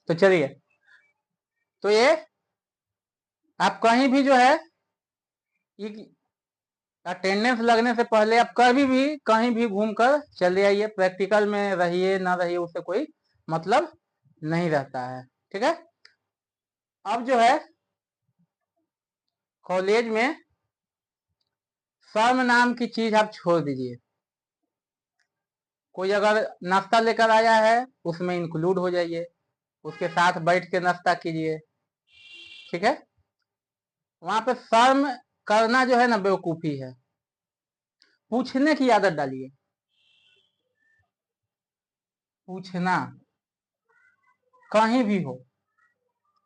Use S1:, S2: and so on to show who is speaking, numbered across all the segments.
S1: तो चलिए, तो ये आप कहीं भी जो है अटेंडेंस लगने से पहले आप कभी भी कहीं भी घूमकर चले आइए, प्रैक्टिकल में रहिए ना रहिए उससे कोई मतलब नहीं रहता है। ठीक है, अब जो है कॉलेज में शर्म नाम की चीज आप छोड़ दीजिए। कोई अगर नाश्ता लेकर आया है उसमें इंक्लूड हो जाइए, उसके साथ बैठ के नाश्ता कीजिए। ठीक है, वहां पे शर्म करना जो है ना बेवकूफी है। पूछने की आदत डालिए, पूछना कहीं भी हो,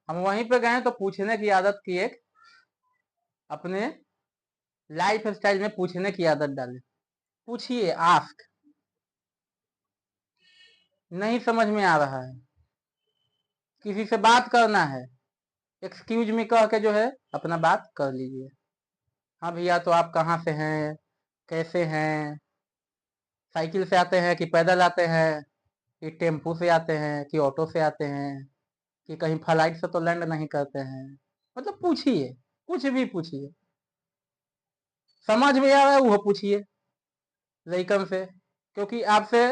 S1: हम वहीं पे गए तो पूछने की आदत की एक अपने लाइफ स्टाइल में पूछने की आदत डालें। पूछिए, आस्क। नहीं समझ में आ रहा है, किसी से बात करना है, एक्सक्यूज मी कह के जो है अपना बात कर लीजिए। हाँ भैया, तो आप कहाँ से हैं, कैसे हैं, साइकिल से आते हैं कि पैदल आते हैं, कि टेम्पू से आते हैं कि ऑटो से आते हैं, कि कहीं फ्लाइट से तो लैंड नहीं करते हैं। मतलब पूछिए, कुछ भी पूछिए, समझ में आ रहा है वो पूछिए लइकन से, क्योंकि आपसे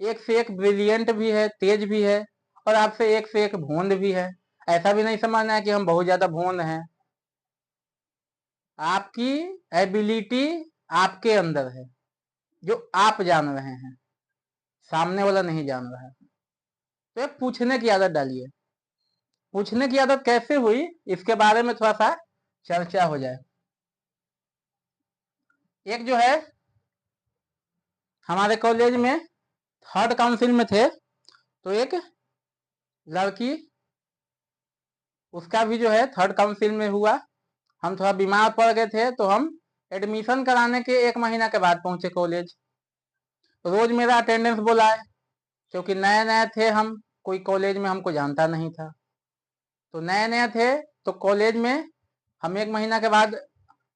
S1: एक से एक ब्रिलियंट भी है, तेज भी है, और आपसे एक से एक भोंद भी है। ऐसा भी नहीं समझना है कि हम बहुत ज्यादा भोंद हैं। आपकी एबिलिटी आपके अंदर है, जो आप जान रहे हैं, सामने वाला नहीं जान रहा है। तो एक पूछने की आदत डालिए। पूछने की आदत कैसे हुई इसके बारे में थोड़ा सा चर्चा हो जाए। एक जो है हमारे कॉलेज में थर्ड काउंसिल में थे, तो एक लड़की, उसका भी जो है थर्ड काउंसिल में हुआ। हम थोड़ा बीमार पड़ गए थे तो हम एडमिशन कराने के 1 महीना के बाद पहुंचे कॉलेज। रोज मेरा अटेंडेंस बुलाए, क्योंकि नए नए थे हम, कोई कॉलेज में हमको जानता नहीं था, तो नए नए थे। तो कॉलेज में हम 1 महीना के बाद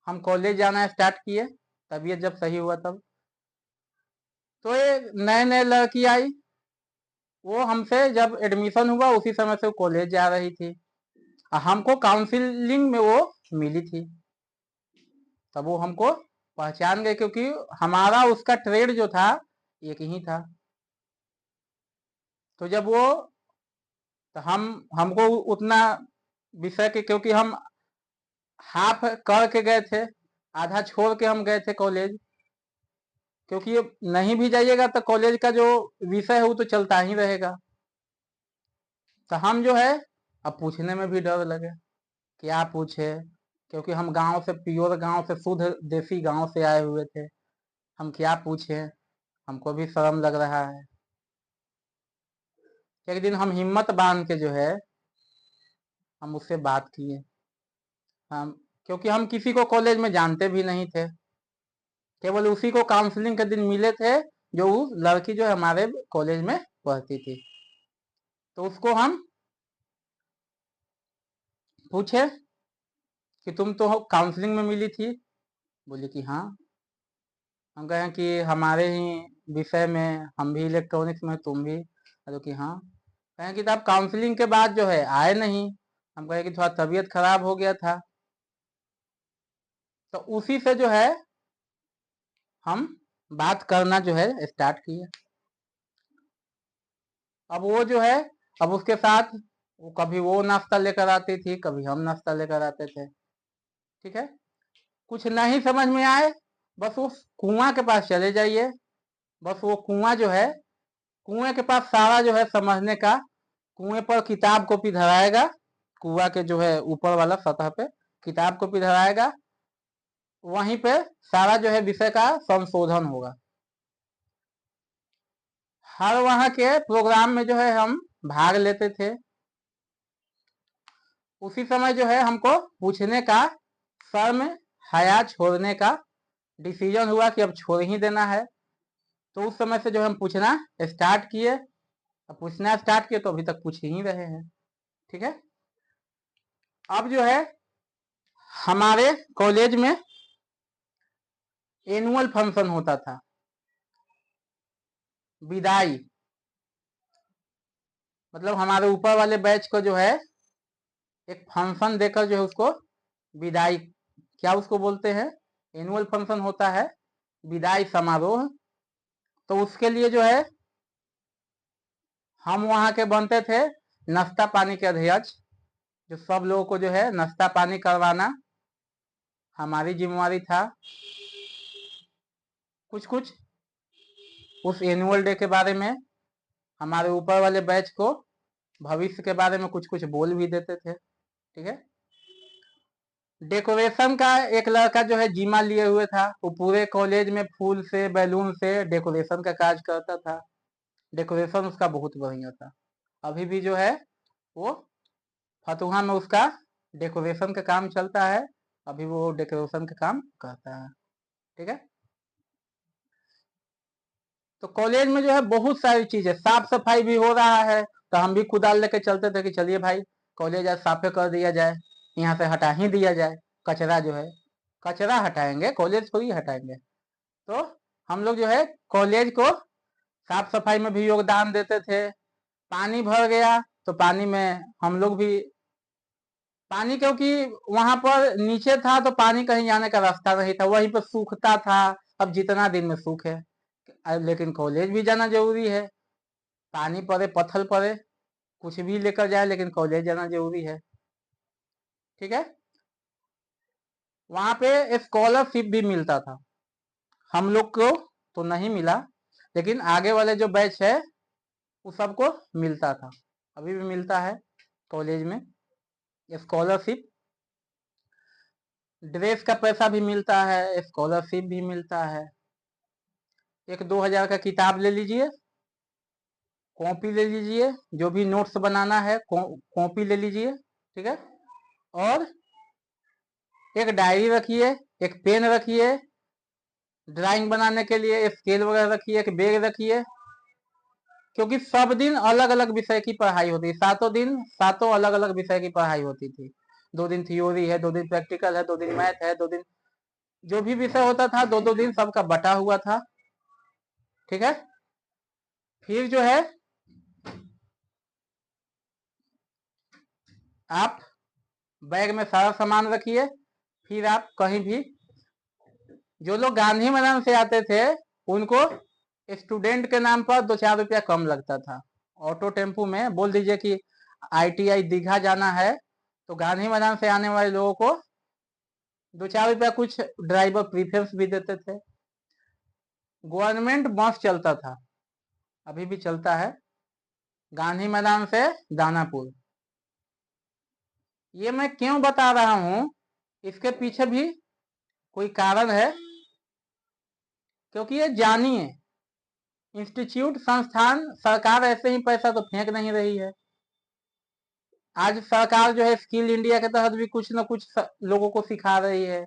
S1: हम कॉलेज जाना स्टार्ट किए, तबीयत जब सही हुआ तब। तो एक नए नए लड़की आई, वो हमसे जब एडमिशन हुआ उसी समय से कॉलेज जा रही थी, हमको काउंसलिंग में वो मिली थी। तब वो हमको पहचान गए, क्योंकि हमारा उसका ट्रेड जो था एक ही था। तो जब वो, तो हमको उतना विषय के, क्योंकि हम हाफ कर के गए थे, आधा छोड़ के हम गए थे कॉलेज, क्योंकि ये नहीं भी जाइएगा तो कॉलेज का जो विषय है वो तो चलता ही रहेगा। तो हम जो है अब पूछने में भी डर लगे, क्या पूछे, क्योंकि हम गांव से, प्योर गांव से, शुद्ध देसी गांव से आए हुए थे, हम क्या पूछे, हमको भी शर्म लग रहा है। एक दिन हम हिम्मत बांध के जो है हम उससे बात किए। हम, क्योंकि हम किसी को कॉलेज में जानते भी नहीं थे, केवल उसी को काउंसलिंग के दिन मिले थे, जो उस लड़की जो हमारे कॉलेज में पढ़ती थी। तो उसको हम पूछे कि तुम तो काउंसलिंग में मिली थी, बोली कि हाँ। हम कहें कि हमारे ही विषय में, हम भी इलेक्ट्रॉनिक्स में, तुम भी, तो कि हाँ। कहें कि तो आप काउंसलिंग के बाद जो है आए नहीं। हम कहें कि थोड़ा तबीयत खराब हो गया था। तो उसी से जो है हम बात करना जो है स्टार्ट किए। अब वो जो है, अब उसके साथ वो कभी वो नाश्ता लेकर आती थी, कभी हम नाश्ता लेकर आते थे। ठीक है, कुछ नहीं समझ में आए, बस उस कुआं के पास चले जाइए। बस वो कुआं जो है, कुएं के पास सारा जो है समझने का, कुएं पर किताब कॉपी धराएगा, कुआं के जो है ऊपर वाला सतह पे किताब कॉपी धराएगा, वहीं पे सारा जो है विषय का संशोधन होगा। हर वहां के प्रोग्राम में जो है हम भाग लेते थे। उसी समय जो है हमको पूछने का, शर्म हया छोड़ने का डिसीजन हुआ कि अब छोड़ ही देना है। तो उस समय से जो हम पूछना स्टार्ट किए, अब पूछना स्टार्ट किए तो अभी तक पूछ ही रहे हैं। ठीक है, अब जो है हमारे कॉलेज में एनुअल फंक्शन होता था, विदाई। मतलब हमारे ऊपर वाले बैच को जो है एक फंक्शन देकर जो है उसको विदाई, क्या उसको बोलते हैं, एनुअल फंक्शन होता है, विदाई समारोह। तो उसके लिए जो है हम वहां के बनते थे नाश्ता पानी के अध्यक्ष, जो सब लोगों को जो है नाश्ता पानी करवाना हमारी जिम्मेवारी था। कुछ कुछ उस एनुअल डे के बारे में हमारे ऊपर वाले बैच को भविष्य के बारे में कुछ कुछ बोल भी देते थे। ठीक है। डेकोरेशन का एक लड़का जो है जिम्मा लिए हुए था, वो पूरे कॉलेज में फूल से बैलून से डेकोरेशन का काज करता था। डेकोरेशन उसका बहुत बढ़िया था। अभी भी जो है वो फतुहा में उसका डेकोरेशन का काम चलता है, अभी वो डेकोरेशन का काम करता है। ठीक है। तो कॉलेज में जो है बहुत सारी चीजें, साफ सफाई भी हो रहा है, तो हम भी कुदाल लेके चलते थे कि चलिए भाई कॉलेज आज साफे कर दिया जाए, यहाँ से हटा ही दिया जाए कचरा जो है। कचरा हटाएंगे, कॉलेज थोड़ी हटाएंगे। तो हम लोग जो है कॉलेज को साफ सफाई में भी योगदान देते थे। पानी भर गया तो पानी में हम लोग भी, पानी क्योंकि वहां पर नीचे था तो पानी कहीं जाने का रास्ता नहीं था, वहीं पर सूखता था। अब जितना दिन में सूखे, लेकिन कॉलेज भी जाना जरूरी है। पानी पड़े पत्थर पड़े कुछ भी लेकर जाए, लेकिन कॉलेज जाना जरूरी है। ठीक है। वहां पे स्कॉलरशिप भी मिलता था, हम लोग को तो नहीं मिला, लेकिन आगे वाले जो बैच है वो सबको मिलता था, अभी भी मिलता है कॉलेज में स्कॉलरशिप। ड्रेस का पैसा भी मिलता है, स्कॉलरशिप भी मिलता है। एक 2000 का किताब ले लीजिए, कॉपी ले लीजिए, जो भी नोट्स बनाना है कॉपी ले लीजिए। ठीक है। और एक डायरी रखिए, एक पेन रखिए, ड्राइंग बनाने के लिए स्केल वगैरह रखिए, एक बैग रखिए, क्योंकि सब दिन अलग अलग विषय की पढ़ाई होती है। सातों दिन सातों अलग अलग विषय की पढ़ाई होती थी। 2 दिन थ्योरी है, 2 दिन प्रैक्टिकल है, 2 दिन मैथ है, 2 दिन जो भी विषय होता था, 2 2 दिन सबका बटा हुआ था। ठीक है। फिर जो है आप बैग में सारा सामान रखिए, फिर आप कहीं भी, जो लोग गांधी मैदान से आते थे उनको स्टूडेंट के नाम पर 2 4 रुपया कम लगता था। ऑटो टेम्पू में बोल दीजिए कि ITI दीघा जाना है, तो गांधी मैदान से आने वाले लोगों को 2 4 रुपया कुछ ड्राइवर प्रीफरेंस भी देते थे। गवर्नमेंट बस चलता था, अभी भी चलता है, गांधी मैदान से दानापुर। ये मैं क्यों बता रहा हूं, इसके पीछे भी कोई कारण है, क्योंकि ये जानिए इंस्टीट्यूट संस्थान सरकार ऐसे ही पैसा तो फेंक नहीं रही है। आज सरकार जो है स्किल इंडिया के तहत भी कुछ न कुछ लोगों को सिखा रही है,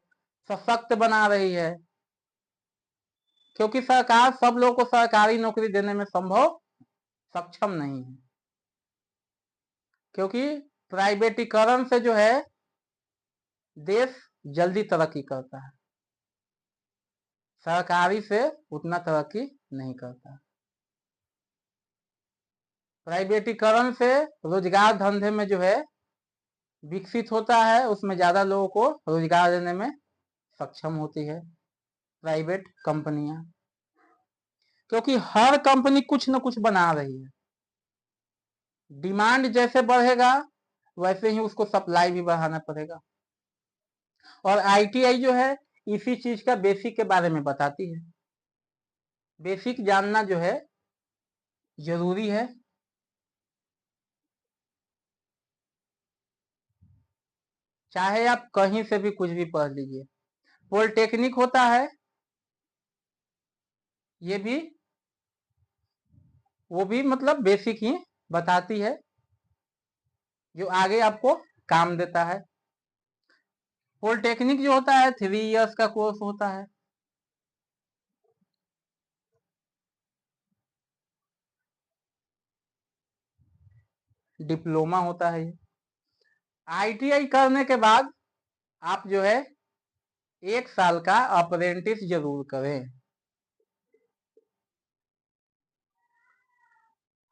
S1: सशक्त बना रही है, क्योंकि सरकार सब लोगों को सरकारी नौकरी देने में संभव सक्षम नहीं है, क्योंकि प्राइवेटीकरण से जो है देश जल्दी तरक्की करता है, सरकारी से उतना तरक्की नहीं करता। प्राइवेटीकरण से रोजगार धंधे में जो है विकसित होता है, उसमें ज्यादा लोगों को रोजगार देने में सक्षम होती है प्राइवेट कंपनियां, क्योंकि हर कंपनी कुछ न कुछ बना रही है। डिमांड जैसे बढ़ेगा वैसे ही उसको सप्लाई भी बढ़ाना पड़ेगा। और ITI जो है इसी चीज का बेसिक के बारे में बताती है। बेसिक जानना जो है जरूरी है। चाहे आप कहीं से भी कुछ भी पढ़ लीजिए। पॉलिटेक्निक होता है, ये भी वो भी मतलब बेसिक ही बताती है, जो आगे आपको काम देता है। पॉलिटेक्निक जो होता है 3 इयर्स का कोर्स होता है। डिप्लोमा होता है ये। ITI करने के बाद आप जो है 1 साल का अप्रेंटिस जरूर करें।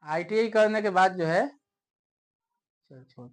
S1: ITI करने के बाद जो है चल छोड़।